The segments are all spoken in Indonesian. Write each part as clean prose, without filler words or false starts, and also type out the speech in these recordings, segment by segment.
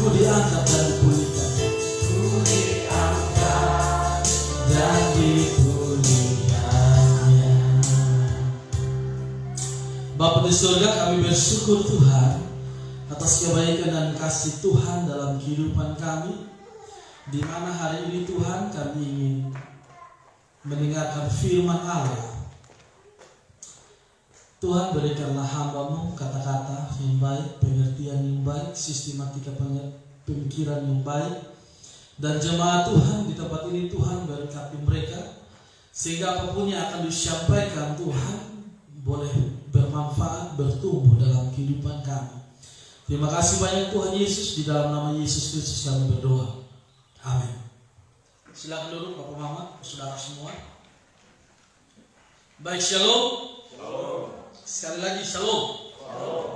Ku diangkat dan dipulihkan. Ku diangkat Dan dipulihkannya. Bapa di surga, kami bersyukur Tuhan atas kebaikan dan kasih Tuhan dalam kehidupan kami, di mana hari ini Tuhan kami ingin mendengarkan firman Allah. Tuhan, berikanlah hamba-Mu kata-kata yang baik, pengertian yang baik, sistematika pemikiran yang baik. Dan jemaat Tuhan di tempat ini, Tuhan berkati mereka, sehingga apapun yang akan disampaikan Tuhan boleh bermanfaat, bertumbuh dalam kehidupan kami. Terima kasih banyak Tuhan Yesus, di dalam nama Yesus Kristus kami berdoa. Amin. Silakan duduk Bapak Mama, saudara semua. Baik, shalom. Sekali lagi shalom.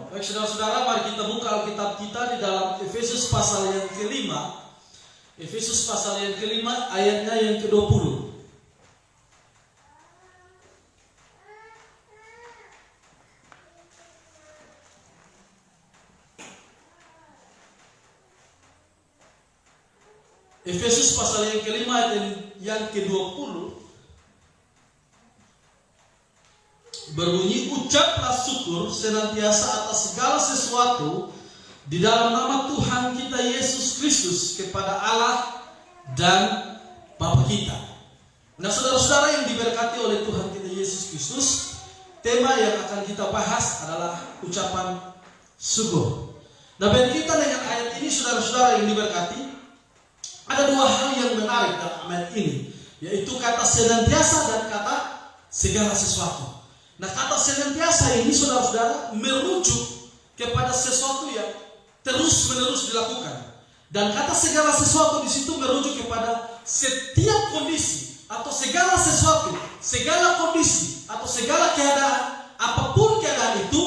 Baik saudara-saudara, mari kita buka Alkitab kita di dalam Efesus pasal yang kelima. Efesus pasal yang kelima, ayatnya yang ke-20. Efesus pasal yang kelima, ayat yang ke-20 berbunyi, ucaplah syukur senantiasa atas segala sesuatu di dalam nama Tuhan kita Yesus Kristus kepada Allah dan Bapa kita. Nah, saudara-saudara yang diberkati oleh Tuhan kita Yesus Kristus, tema yang akan kita bahas adalah ucapan syukur. Nah, bagi kita dengan ayat ini, saudara-saudara yang diberkati, ada dua hal yang menarik dalam ayat ini, yaitu kata senantiasa dan kata segala sesuatu. Nah, kata senantiasa ini, saudara-saudara, merujuk kepada sesuatu yang terus-menerus dilakukan. Dan kata segala sesuatu di situ merujuk kepada setiap kondisi atau segala sesuatu, segala kondisi atau segala keadaan, apapun keadaan itu.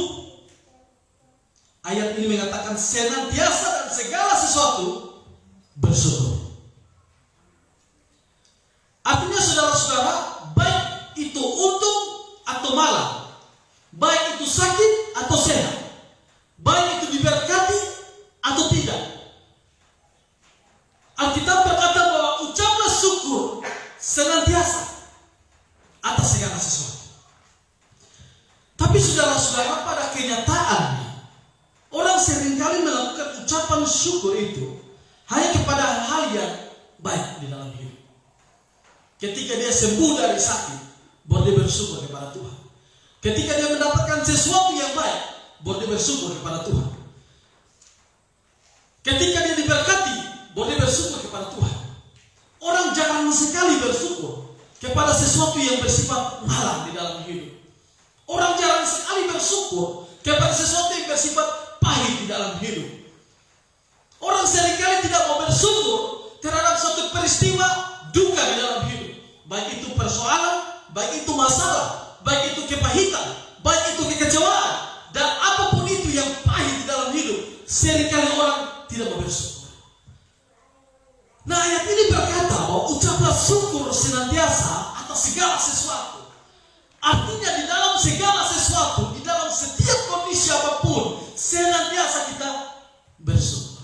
Ayat ini mengatakan senantiasa dan segala sesuatu bersyukur. Artinya saudara-saudara, baik itu untung atau malang, baik itu sakit atau sehat, baik itu diberkati atau tidak, Alkitab berkata bahwa ucaplah syukur senantiasa atas segala sesuatu. Tapi saudara-saudara, pada kenyataannya orang seringkali melakukan ucapan syukur itu hanya kepada hal yang baik di dalam hidup. Ketika dia sembuh dari sakit, boleh dia bersyukur kepada Tuhan. Ketika dia mendapatkan sesuatu yang baik, boleh dia bersyukur kepada Tuhan. Ketika dia diberkati, boleh dia bersyukur kepada Tuhan. Orang jarang sekali bersyukur kepada sesuatu yang bersifat malang di dalam hidup. Orang jarang sekali bersyukur kepada sesuatu yang bersifat pahit di dalam hidup. Orang seringkali tidak mau bersyukur terhadap suatu peristiwa duka di dalam hidup. Baik itu persoalan, baik itu masalah, baik itu kepahitan, baik itu kekecewaan, dan apapun itu yang pahit di dalam hidup, seringkali orang tidak mau bersyukur. Nah, ayat ini berkata bahwa ucaplah syukur senantiasa atas segala sesuatu. Artinya di dalam segala sesuatu, di dalam setiap kondisi apapun, senantiasa kita bersyukur.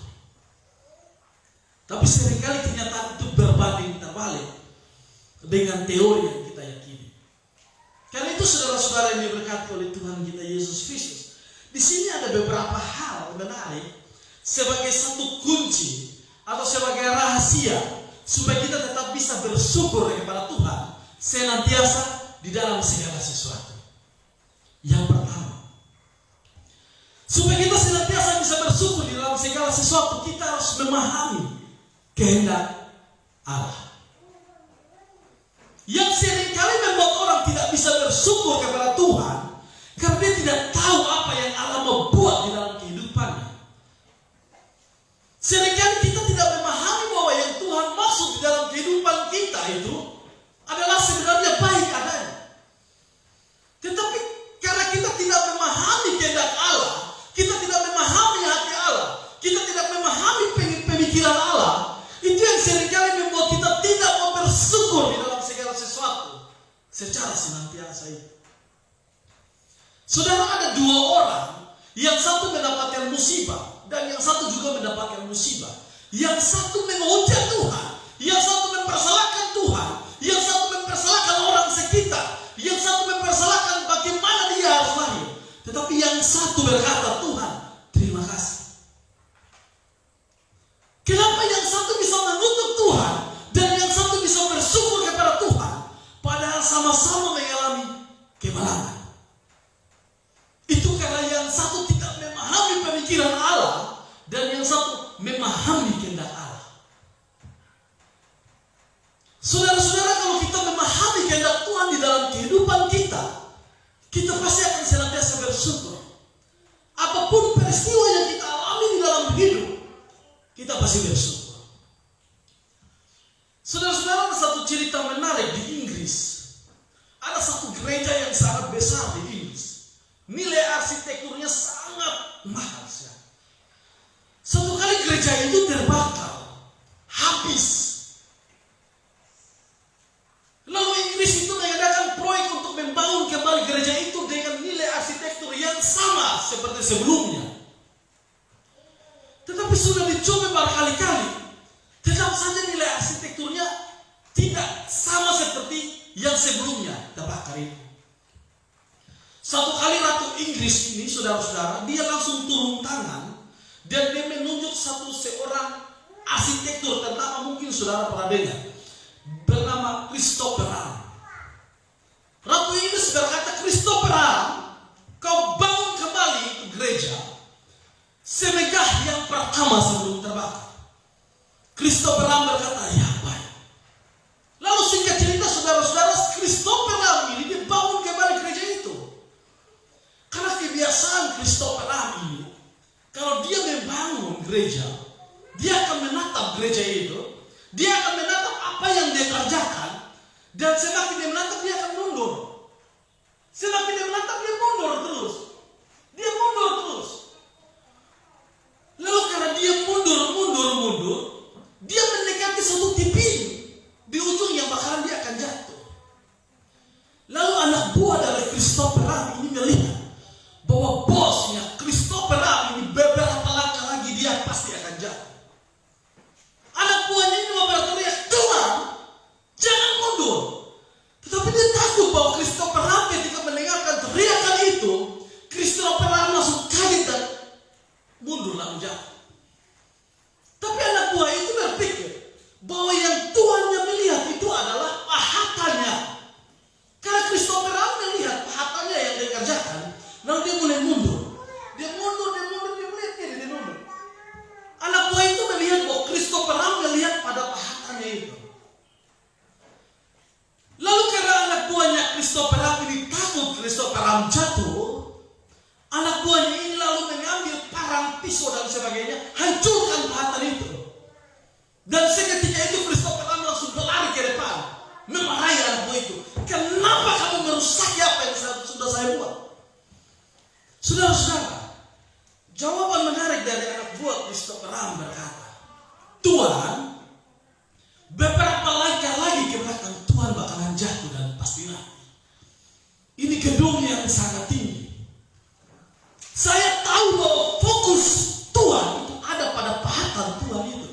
Tapi seringkali kenyataan itu berbanding terbalik dengan teori yang kita yakini. Karena itu saudara-saudara yang diberkati oleh Tuhan kita Yesus Kristus, di sini ada beberapa hal menarik sebagai satu kunci atau sebagai rahasia supaya kita tetap bisa bersyukur kepada Tuhan senantiasa di dalam segala sesuatu. Yang pertama, supaya kita senantiasa bisa bersyukur di dalam segala sesuatu, kita harus memahami kehendak Allah. Yang seringkali membuat orang tidak bisa bersyukur kepada Tuhan karena dia tidak tahu apa yang Allah mau buat di dalam kehidupannya. Seringkali kita tidak memahami bahwa yang Tuhan maksud di dalam kehidupan kita itu adalah sebenarnya baik adanya. Tetapi karena kita tidak memahami kehendak Allah, kita tidak memahami hati Allah, kita tidak memahami pemikiran Allah, itu yang seringkali membuat kita tidak mau bersyukur di dalam segala sesuatu secara senantiasa itu. Saudara, ada dua orang, yang satu mendapatkan musibah, dan yang satu juga mendapatkan musibah. Yang satu menghujat Tuhan, yang satu mempersalahkan Tuhan, yang satu mempersalahkan orang sekitar, yang satu mempersalahkan bagaimana dia harus lahir. Tetapi yang satu berkata, Tuhan, terima kasih. Kenapa yang satu bisa mengutuk Tuhan dan yang satu bisa bersyukur kepada Tuhan, padahal sama-sama mengalami kemalangan? Itu karena yang satu tidak memahami pemikiran Allah dan yang satu memahami kehendak Allah. Saudara-saudara, kalau kita memahami kehendak Tuhan di dalam kehidupan kita, kita pasti akan senantiasa bersyukur. Apapun peristiwa yang kita alami di dalam hidup, kita pasti bersyukur. Saudara-saudara, ada satu cerita menarik di Inggris. Ada satu gereja yang sangat besar di Inggris. Nilai arsitekturnya sangat mahal sekali. Satu kali gereja itu terbakar, habis. Lalu Inggris itu mengadakan proyek untuk membangun kembali gereja itu dengan nilai arsitektur yang sama seperti sebelumnya. Tetapi sudah dicoba berkali-kali, tetap saja nilai arsitekturnya tidak sama seperti yang sebelumnya terbakar itu. Satu kali Ratu Inggris ini, saudara-saudara, dia langsung turun tangan dan dia menunjuk seorang arsitektur ternama, mungkin saudara pernah dengar, bernama Christopher Wren. Ratu Inggris berkata, Christopher Wren, kau bangun kembali itu gereja semegah yang pertama sebelum terbakar. Christopher Wren berkata, ya baik. Lalu singkat cerita, saudara-saudara, Christopher Wren ini dia bangun kembali gereja itu. Karena kebiasaan Christopher Wren ini, kalau dia membangun gereja, dia akan menatap gereja itu, dia akan menatap apa yang dia kerjakan, dan semakin dia menatap, dia akan mundur. Semakin dia menatap, dia mundur terus. Dia mundur terus. Lalu karena dia mundur, dia mendekati satu titik di ujung yang bakalan dia akan jatuh. Lalu anak buah dari Christopher Wren ini melihat bahwa bosnya Christopher Wren ini beberapa langkah lagi dia pasti akan jatuh. Anak buahnya ini mau berteriak, Tuhan, jangan mundur. Tetapi dia takut bahwa Christopher Wren ketika mendengarkan teriakan itu, Christopher Wren langsung kaget dan mundur lalu jatuh. Tapi anak buah itu berpikir bahwa yang Tuhannya melihat itu adalah pahatannya. Karena Christopher Wren melihat pahatannya yang dia kerjakan, lalu dia mulai mundur. Dia mundur, dia mundur. Anak buah itu melihat bahwa Christopher Wren melihat pada pahatannya itu. Lalu karena anak buahnya Christopher Wren ini takut Christopher Wren jatuh, anak buahnya ini lalu mengambil parang, pisau dan sebagainya, hancurkan pahatan itu. Dan seketika itu Christopher Wren langsung berlari ke depan, memarahi anak buah itu. Kenapa kamu merusak apa yang sudah saya buat? Saudara-saudara, jawaban menarik dari anak buah Christopher Wren berkata, Tuhan, beberapa langkah lagi ke belakang Tuhan bakalan jatuh dan pasti mati. Ini gedung yang sangat tinggi. Saya tahu bahwa fokus Tuhan itu ada pada pahatan Tuhan itu.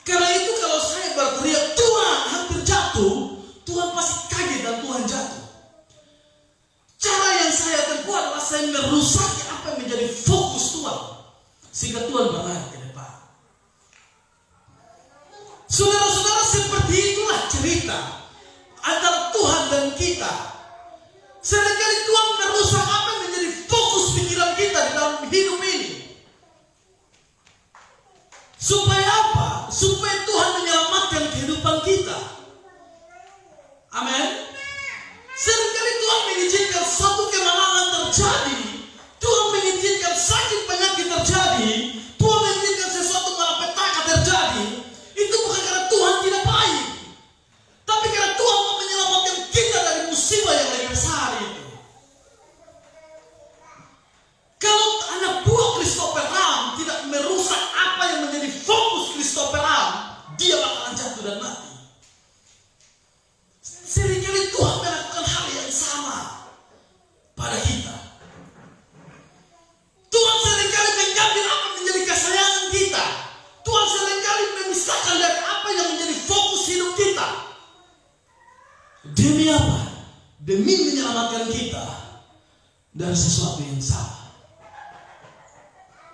Karena itu kalau saya berteriak, Tuhan hampir jatuh, Tuhan pasti kaget dan Tuhan jatuh. Cara yang saya tempuh adalah saya merusak apa yang menjadi fokus Tuhan, sehingga Tuhan berlari ke depan. Saudara-saudara, seperti itulah cerita antara Tuhan dan kita. Seringkali Tuhan merusak apa yang menjadi fokus pikiran kita di dalam hidup ini. Supaya apa? Supaya Tuhan menyelamatkan kehidupan kita. Amin. Seringkali Tuhan mengizinkan satu kemalangan terjadi. Tuhan mengizinkan sakit penyakit terjadi. Tuhan mengizinkan sesuatu malapetaka terjadi. Itu bukan karena Tuhan tidak baik, tapi karena Tuhan mau menyelamatkan kita dari musibah yang lebih besar itu. Kalau anak buah Christopher Wren tidak merusak apa yang menjadi fokus Christopher Wren, dia bakalan jatuh dan mati. Seringkali Tuhan melakukan hal yang sama pada kita. Tuhan seringkali mengambil demi menyelamatkan kita dari sesuatu yang salah.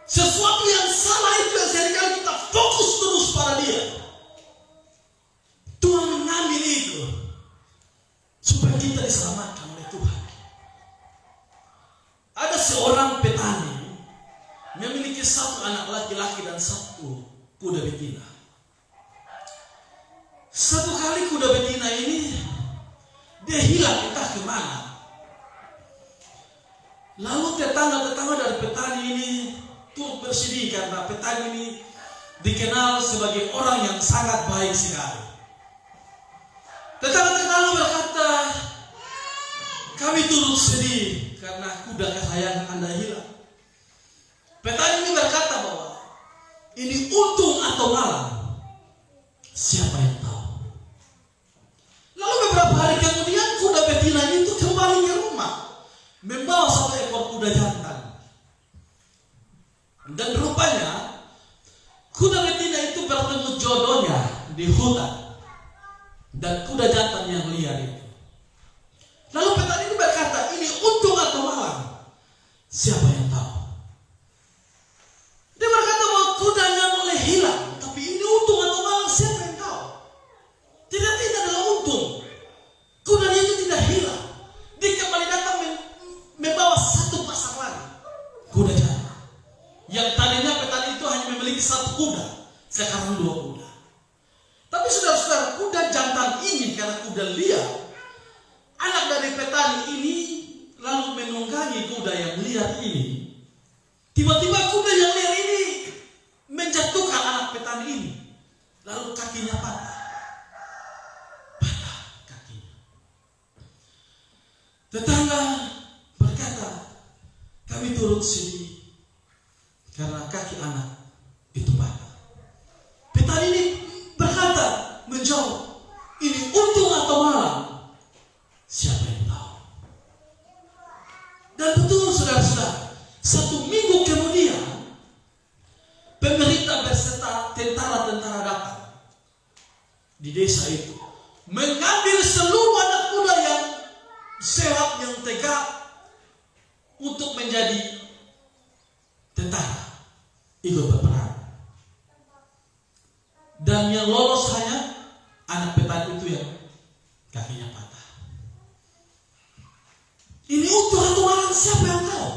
Sesuatu yang salah itu yang seringkali kita fokus terus pada dia. Tuhan mengambil itu supaya kita diselamatkan oleh Tuhan. Ada seorang petani memiliki satu anak laki-laki dan satu kuda betina. Satu kali kuda betina ini dia hilang entah kemana. Lalu tetangga-tetangga dari petani ini turut bersedih karena petani ini dikenal sebagai orang yang sangat baik sekali. Tetangga-tetangga berkata, kami turut sedih karena kuda kesayangan Anda hilang. Petani ini berkata bahwa ini untung atau malang, siapa yang tahu. Lalu beberapa hari kemudian kuda betina itu kembali ke rumah, membawa satu ekor kuda jantan. Dan rupanya kuda betina itu bertemu jodohnya di hutan dan kuda jantan yang liar itu. Lalu petani ini berkata, ini untung atau malang, siapa yang tahu. Dia berkata bahwa kudanya boleh hilang, tapi ini untung atau malang, siapa yang tahu. Tidak adalah untung. Kudanya itu tidak hilang. Dia kembali datang membawa satu pasang lagi kuda jantan. Yang tadinya petani itu hanya memiliki satu kuda, sekarang 2 kuda. Tapi saudara-saudara, kuda jantan ini karena kuda liar, anak dari petani ini lalu menunggangi kuda yang liar ini. Tiba-tiba kuda yang liar ini menjatuhkan anak petani ini, lalu kakinya patah kakinya. Tetangga berkata, kami turut sedih karena kaki anak itu patah. Petani ini berkata, menjawab, ini untung atau malang, siapa yang tahu. Dan betul saudara-saudara, 1 minggu kemudian pemerintah beserta tentara-tentara datang di desa itu, mengambil seluruh anak muda yang sehat, yang tegak untuk menjadi tentara, ikut berperang. Dan yang lolos hanya anak petani itu yang kakinya patah. Ini untung atau malang, siapa yang tahu.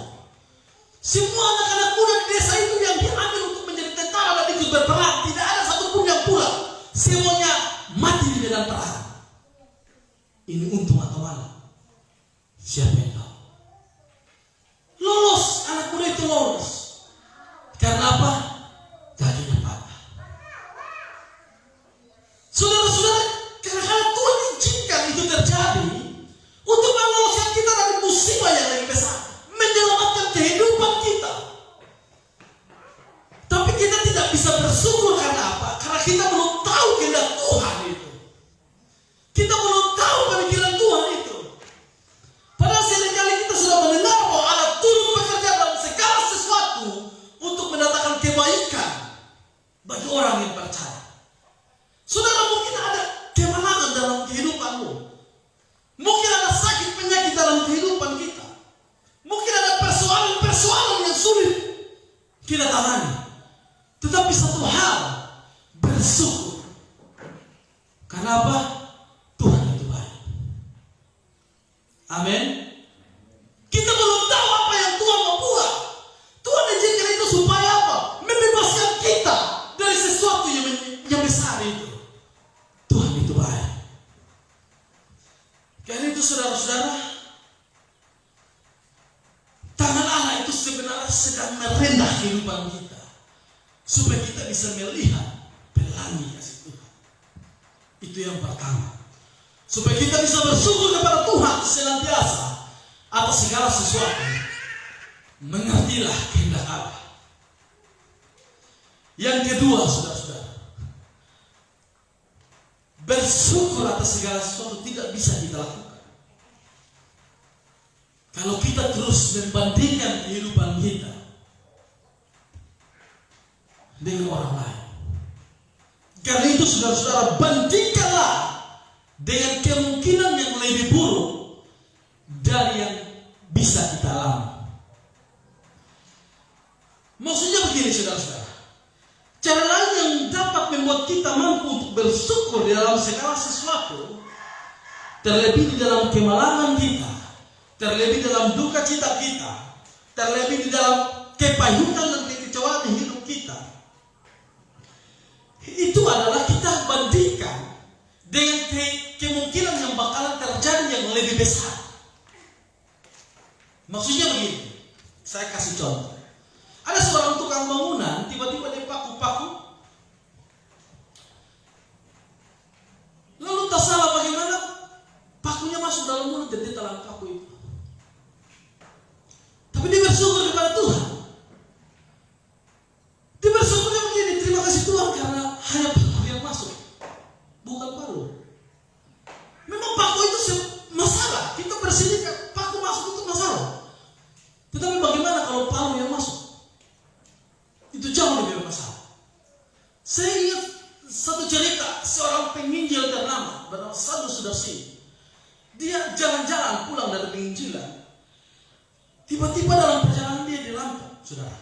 Semua anak-anak muda di desa itu yang diambil untuk menjadi tentara dan ikut berperang, tidak ada satupun yang pulang. Semuanya mati di medan perang. Ini untung atau malang, siapa yang tahu. Lolos, anak muda itu lolos. Karena apa? Kakinya patah. Saudara-saudara, karena Tuhan izinkan itu terjadi untuk meloloskan kita dari musibah yang lebih besar, menyelamatkan kehidupan kita. Tapi kita tidak bisa bersyukur karena apa? Karena kita belum tahu kehendak Tuhan itu. Kita belum tahu pemikiran Tuhan itu. Padahal seringkali kita sudah mendengar bahwa Allah turut bekerja dalam segala sesuatu untuk mendatangkan kebaikan bagi orang yang percaya. Saudara, mungkin ada kemenangan dalam kehidupanmu. Mungkin ada sakit penyakit dalam kehidupan kita. Mungkin ada persoalan-persoalan yang sulit kita tangani. Tetapi satu hal, bersyukur. Kenapa? Tuhan itu baik. Amin. Kita belum tahu apa yang Tuhan mau buat. Tuhan izinkan itu supaya apa? Membebaskan kita dari sesuatu yang besar itu. Tuhan itu baik. Karena itu saudara-saudara, tangan Allah itu sebenarnya sedang merendah kehidupan kita, supaya kita bisa melihat pelangi kasih Tuhan. Itu yang pertama. Supaya kita bisa bersyukur kepada Tuhan senantiasa atas segala sesuatu. Mengertilah kehendak Allah. Yang kedua, saudara-saudara, bersyukur atas segala sesuatu tidak bisa kita lakukan kalau kita terus membandingkan kehidupan kita dengan orang lain. Karena itu saudara-saudara, bandingkanlah dengan kemungkinan yang lebih buruk untuk bersyukur di dalam segala sesuatu, terlebih di dalam kemalangan kita, terlebih dalam duka cita kita, terlebih di dalam kepahitan dan kekecewaan di hidup kita. Itu adalah kita bandingkan dengan kemungkinan yang bakalan terjadi yang lebih besar. Maksudnya begini, saya kasih contoh. Ada seorang tukang bangunan, tiba-tiba dia paku-paku. Lalu tak salah bagaimana pakunya masuk dalam mulut dan dia telan paku itu. Tapi dia bersyukur kepada Tuhan. Dia bersyukurnya begini, terima kasih Tuhan karena hanya paku yang masuk, bukan palu. Memang paku itu masalah, kita bersihkan paku masuk itu masalah. Tetapi bagaimana kalau palu yang masuk? Itu jauh lebih bermasalah. Saya ingat satu cerita seorang penginjil ternama bernama Sadu Sudarsi. Dia jalan-jalan pulang dari penginjilan. Tiba-tiba dalam perjalanan dia dirampok, saudara.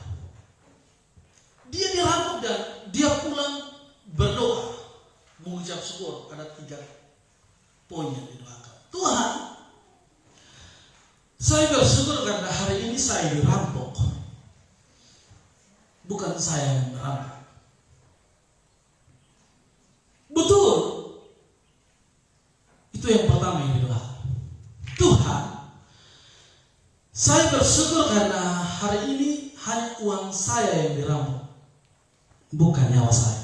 Dia dirampok dan dia pulang berdoa, mengucap syukur. Ada 3 poin yang didoakan. Tuhan, saya bersyukur karena hari ini saya dirampok, bukan saya yang merampok. Betul. Itu yang pertama yang didoakan. Tuhan, saya bersyukur karena hari ini hanya uang saya yang dirampok, bukan nyawa saya.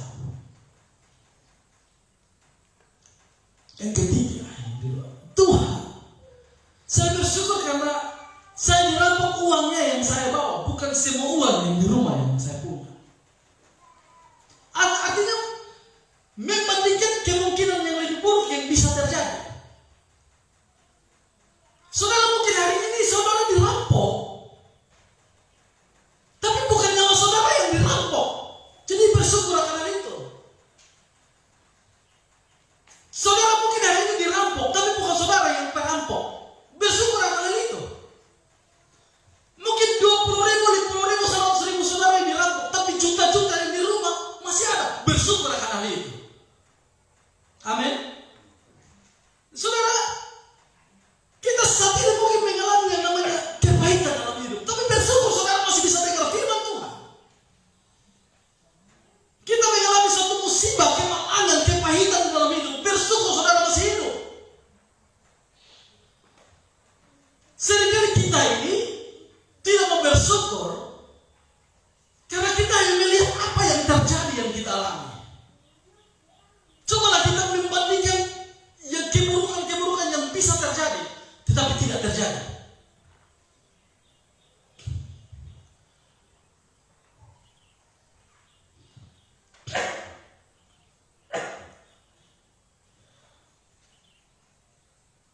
Yang ketiga yang didoakan. Tuhan, saya bersyukur karena saya dirampok uangnya yang saya bawa, bukan semua uang yang di rumah yang saya punya. Artinya membandingkan kemungkinan yang lebih buruk yang bisa terjadi. Saudara, mungkin hari ini saudara dirampok, tapi bukan nyawa saudara yang dirampok. Jadi bersyukur akan hal itu. Saudara mungkin hari ini dirampok, tapi bukan saudara yang perampok. Bersyukur akan hal itu. Mungkin 20.000, 50.000, 100.000 saudara yang dirampok, tapi juta-juta yang di rumah masih ada. Bersyukur akan hal itu. Amin. Saudara, kita saat ini mungkin mengalami yang namanya kepahitan dalam hidup, tapi bersyukur saudara masih bisa dengar firman Tuhan. Kita mengalami suatu musibah, kemalangan, kepahitan dalam hidup, bersyukur saudara masih hidup. Seringkali kita ini tidak mau bersyukur karena kita hanya melihat apa yang terjadi yang kita alami. Cobalah kita membandingkan yang keburukan-keburukan yang bisa terjadi, tetapi tidak terjadi.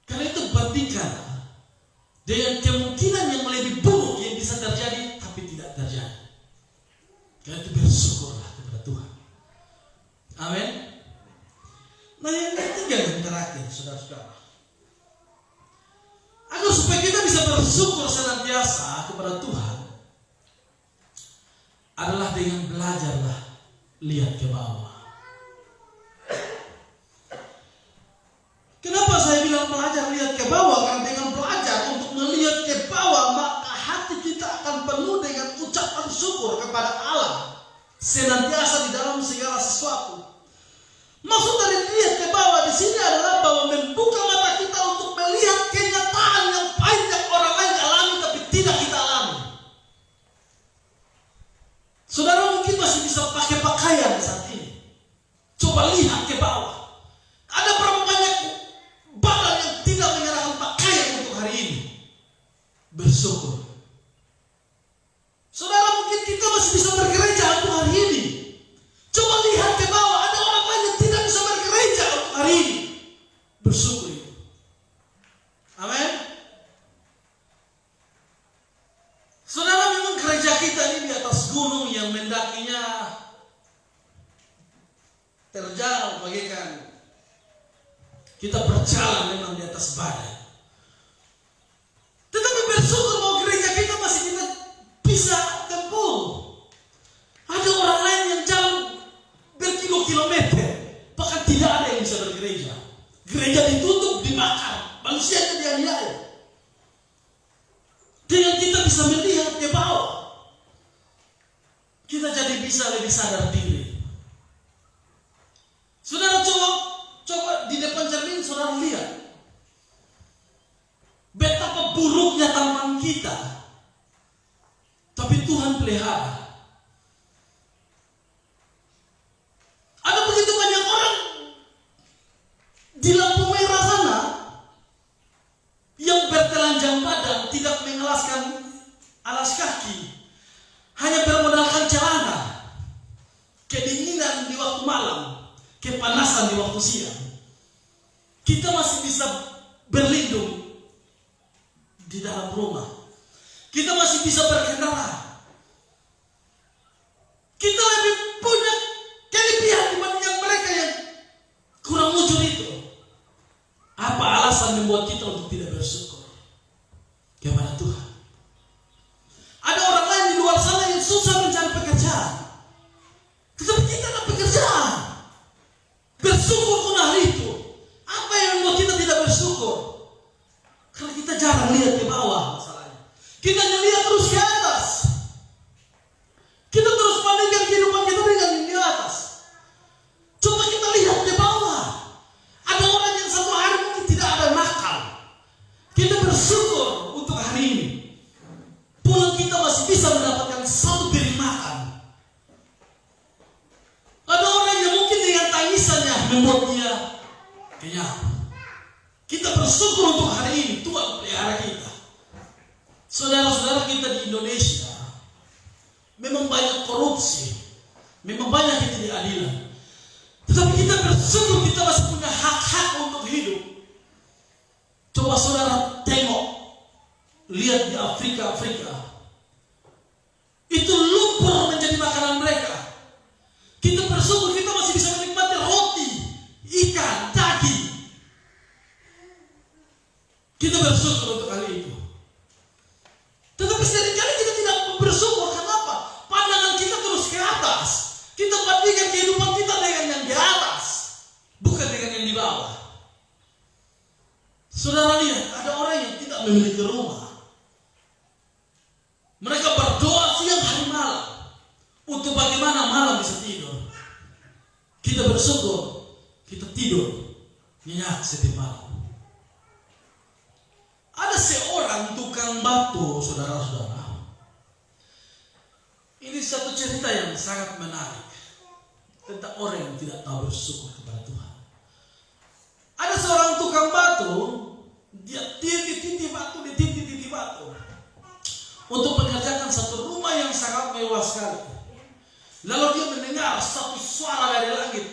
Karena itu bandingkanlah dengan kemungkinan yang lebih buruk yang bisa terjadi, tapi tidak terjadi. Karena itu bersyukurlah kepada Tuhan. Amin. Nah, yang ketiga yang terakhir, saudara-saudara, agar supaya kita bisa bersyukur senantiasa kepada Tuhan, adalah dengan belajarlah lihat ke bawah. Kenapa saya bilang belajar lihat ke bawah? Karena dengan belajar untuk melihat ke bawah, maka hati kita akan penuh dengan ucapan syukur kepada Allah senantiasa di dalam segala sesuatu. Maksud dari lihat ke bawah di sini adalah bahwa membuka mata kita untuk melihat kenyataan yang pahit yang orang lain alami tapi tidak kita alami. Saudara mungkin masih bisa pakai pakaian saat ini. Coba lihat ke bawah. Ada berapa banyak badan yang tidak mengenakan pakaian untuk hari ini. Bersyukur. Saudara mungkin kita masih bisa bergereja untuk hari ini. Coba lihat ke bawah. Ada orang lain yang tidak bisa bergereja untuk hari ini. Bersyukur itu. Amin. Saudara, memang gereja kita ini di atas gunung yang mendakinya terjal bagaikan kita berjalan memang di atas badai. Tetapi bersyukur bahwa gereja kita masih kita bisa tempuh. Ada orang lain yang jalan berkilo-kilometer, bahkan gereja ditutup, dibakar, manusia jadi aniaya. Dengan kita bisa melihat ke bawah, kita jadi bisa lebih sadar diri. Saudara coba di depan cermin saudara lihat betapa buruknya taman kita, tapi Tuhan pelihara. Ada begitu banyak orang di lampu merah sana yang bertelanjang badan, tidak mengelaskan alas kaki, hanya bermodalkan celana, kedinginan di waktu malam, kepanasan di waktu siang. Kita masih bisa berlindung di dalam rumah. Kita masih bisa berkendara. Kita lebih punya kelebihan dibandingkan mereka yang kurang mujur itu. Apa alasan membuat kita untuk tidak bersyukur kepada Tuhan? Ada orang lain di luar sana yang susah mencari pekerjaan, tetapi kita ada pekerjaan. Bersyukur pun hari itu. Apa yang membuat kita tidak bersyukur? Karena kita jarang lihat ke bawah masalahnya. Kita lihat terus ke atas. Kita terus bandingkan kehidupan kita dengan yang di atas. Coba kita lihat ke bawah. Ada orang yang satu hari mungkin tidak ada makan. Kita bersyukur untuk hari ini. Pulang kita masih bisa mendapatkan satu piring makan. Ada orang yang mungkin dengan tangisannya membuat dia kenyang. Kita bersyukur untuk hari ini Tuhan pelihara kita. Saudara-saudara kita di Indonesia memang banyak korupsi, memang banyak ketidakadilan. Tetapi kita bersyukur kita masih punya hak-hak untuk hidup. Coba saudara tengok, lihat di Afrika. Itu lumpur menjadi makanan mereka. Kita bersyukur kita masih bisa menikmati roti, ikan, daging. Kita bersyukur untuk hal itu. Tetapi seringkali kita tidak bersyukur. Kenapa? Pandangan kita terus ke atas. Kita bandingkan kehidupan kita dengan yang di atas, bukan dengan yang di bawah. Saudara lihat, ada orang yang tidak memiliki rumah. Mereka berdoa siang hari malam untuk bagaimana malam bisa tidur. Kita bersyukur kita tidur nyenyak setiap malam. Ada seorang tukang batu, saudara-saudara. Ini satu cerita yang sangat menarik tentang orang yang tidak tahu bersyukur kepada Tuhan. Ada seorang tukang batu, dia tindih batu untuk mengerjakan satu rumah yang sangat mewah sekali. Lalu dia mendengar satu suara dari langit,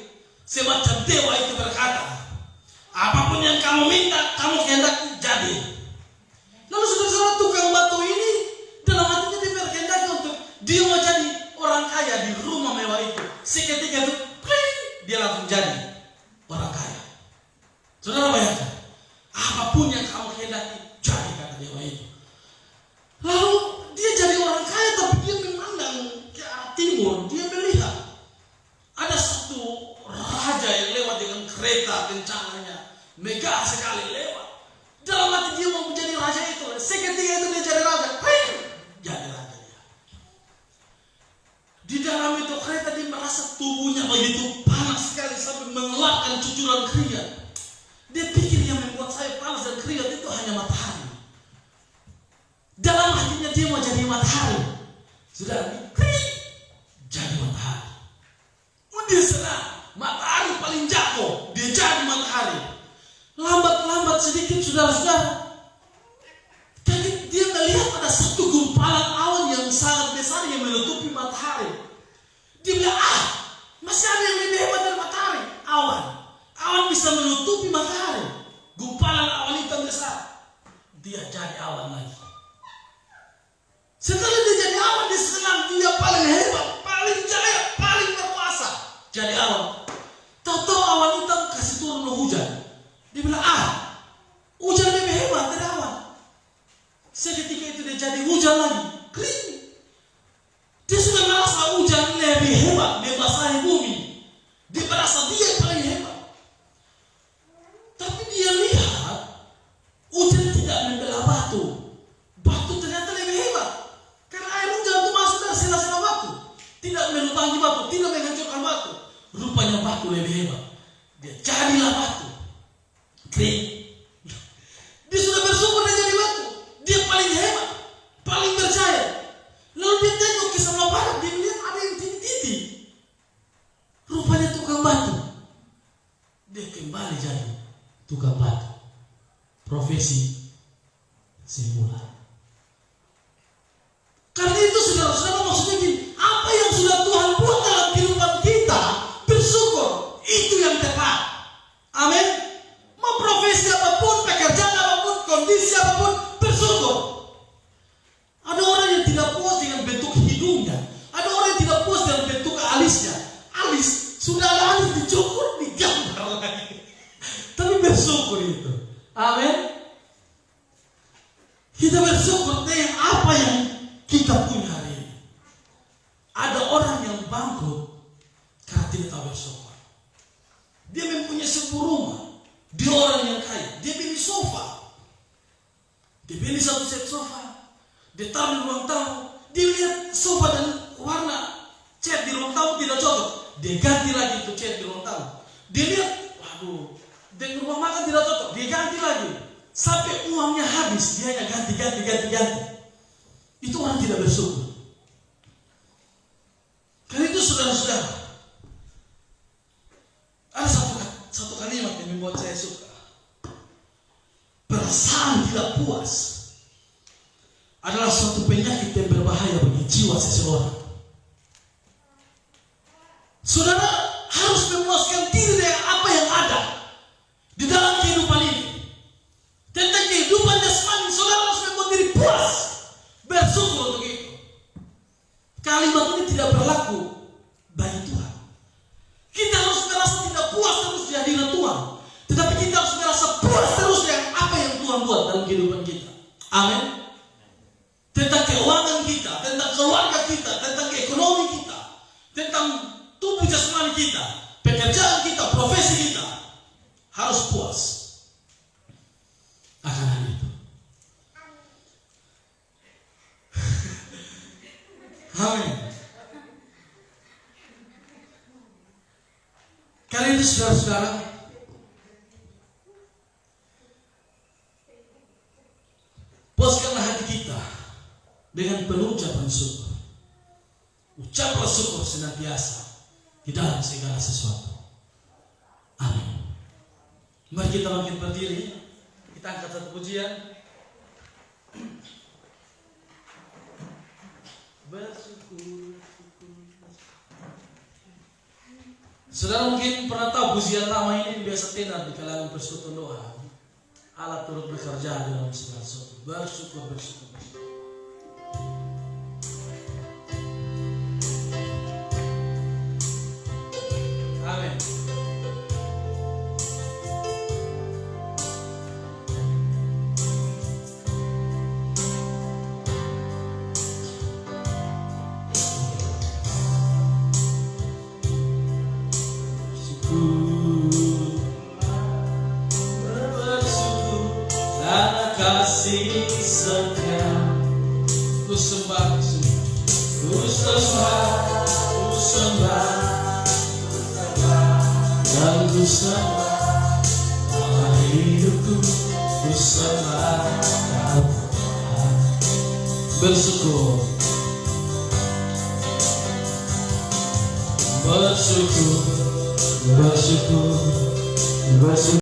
semacam dewa itu berkata, apapun yang kamu minta, kamu kehendaki jadi. Lalu saudara-saudara, tukang batu ini dalam hatinya dia berkehendak untuk dia mau jadi orang kaya di rumah mewah itu. Seketika itu, dia langsung jadi orang kaya. Saudara bayangkan, apapun yang kamu kehendaki jadi, kata dewa itu. Lalu dia jadi orang kaya, tapi dia memandang ke arah timur. Dia melihat ada satu raja yang lewat dengan kereta kencananya, megah sekali lewat. Dalam hati dia mau menjadi raja itu. Seketika itu dia jadi raja. Jadi raja dia. Di dalam itu kereta dia merasa tubuhnya begitu panas sekali sampai mengeluarkan cucuran keringat. Dia pikir yang membuat saya panas dan keringat itu hanya matahari. Dalam hatinya dia mau jadi matahari. Sudah jadi matahari. Dia senang. Matahari paling jago. Dia jadi matahari. Lambat-lambat sedikit saudara-saudara, dia melihat ada satu gumpalan awan yang sangat besar yang menutupi matahari. Dia bilang, masih ada yang lebih hebat dari matahari. Awan bisa menutupi matahari. Gumpalan awan hitam besar. Dia jadi awan lagi. Setelah dia jadi awan, dia senang. Dia paling hebat, paling jaya, paling berkuasa. Jadi awan. Tahu-tahu awan hitam kasih turun hujan. Dia bilang, hujan lebih hebat dari awan. Seketika itu dia jadi hujan lagi. Kering. Dia sudah merasa hujan lebih hebat, membasahi bumi. Dia merasa dia paling hebat. Tapi batu lebih hebat. Dia jadilah batu. Oke. Dia sudah bersyukur dia jadi batu. Dia paling hebat, paling percaya. Lalu dia tengok ke sebelah barat, dia melihat ada yang tinggi-tinggi. Rupanya tukang batu. Dia kembali jadi tukang batu. Profesi semula. Karena itu saudara-saudara, maksudnya gini, apa yang sudah Tuhan buat dalam kehidupan kita, bersyukur, itu yang tepat. Amin. Mau profesi apapun, pekerjaan apapun, kondisi apapun, bersyukur. Ada orang yang tidak puas dengan bentuk hidungnya, ada orang yang tidak puas dengan bentuk alisnya. Alis, sudah ada alis dicukur, digambar lagi. Tapi bersyukur itu. Amin. Kita bersyukur dengan apa yang kita punya hari ini. Ada orang yang bangkrut karena tidak tahu bersyukur. Dia mempunyai sebuah rumah, dia orang yang kaya, dia beli sofa, dia beli satu set sofa, dia taruh di ruang tamu, dia lihat sofa dan warna cat di ruang tamu tidak cocok, dia ganti lagi itu cat di ruang tamu. Dia lihat, waduh, dengan rumah makan tidak cocok, dia ganti lagi. Sampai uangnya habis, dia hanya ganti. Itu orang tidak bersyukur. Karena itu saudara-saudara, ada satu kalimat yang membuat saya suka. Perasaan tidak puas adalah suatu penyakit yang berbahaya bagi jiwa seseorang. Saudara harus memuaskan diri dengan apa yang ada di dalam kehidupan ini. Tentang kehidupan jasmani, saudara harus membuat diri puas, bersyukur untuk itu. Kalimat ini tidak berlaku bagi Tuhan. Kita harus merasa tidak puas terus di hadirat Tuhan, tetapi kita harus merasa puas terus dengan apa yang Tuhan buat dalam kehidupan kita. Amin. Tentang keuangan kita, tentang keluarga kita, tentang ekonomi kita, tentang tubuh jasmani kita, pekerjaan kita, profesi kita, harus puas akan hal itu. Amin. Karena itu saudara-saudara, puaskanlah hati kita dengan penuh ucapan syukur. Ucaplah syukur senantiasa di dalam segala sesuatu. Amin. Mari kita bangkit berdiri. Kita angkat satu pujian. Bersyukur. Saudara mungkin pernah tahu pujian lama ini biasa tenar di kalangan persekutuan doa. Allah turut bekerja dalam segala sesuatu. Bersyukur. Amin. Kasih setia, ku sembah, dan ku sembah, dalam hidupku ku sembah. Bersyukur.